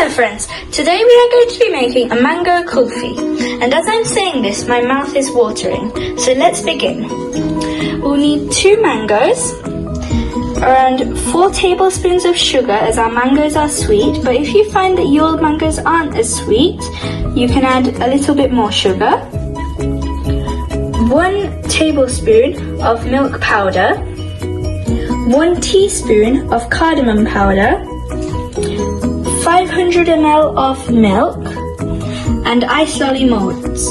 Hello friends, today we are going to be making a mango kulfi, and as I'm saying this my mouth is watering, so let's begin. We'll need 2 mangoes, around 4 tablespoons of sugar as our mangoes are sweet, but if you find that your mangoes aren't as sweet, you can add a little bit more sugar. 1 tablespoon of milk powder, 1 teaspoon of cardamom powder, 500 ml of milk, and ice lolly molds.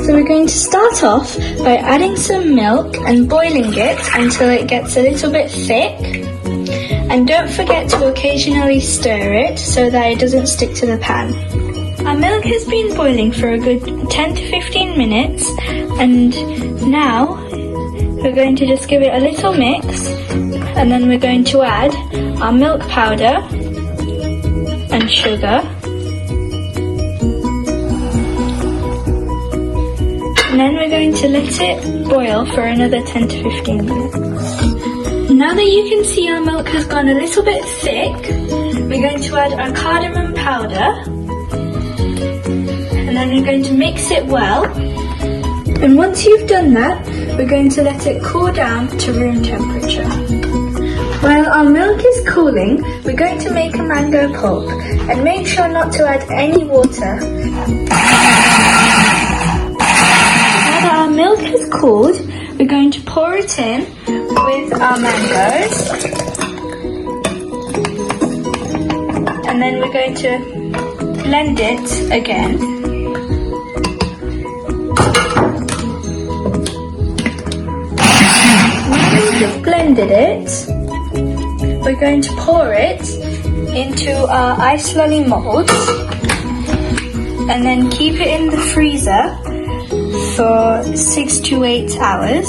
So we're going to start off by adding some milk and boiling it until it gets a little bit thick. And don't forget to occasionally stir it so that it doesn't stick to the pan. Our milk has been boiling for a good 10 to 15 minutes, and now we're going to just give it a little mix, and then we're going to add our milk powder and sugar, and then we're going to let it boil for another 10 to 15 minutes. Now that you can see our milk has gone a little bit thick, we're going to add our cardamom powder, and then we're going to mix it well. And once you've done that, we're going to let it cool down to room temperature. While our milk is cooling, we're going to make a mango pulp, and make sure not to add any water. Now that our milk has cooled, we're going to pour it in with our mangoes, and then we're going to blend it again. Once we've blended it, we're going to pour it into our ice lolly molds, and then keep it in the freezer for 6 to 8 hours.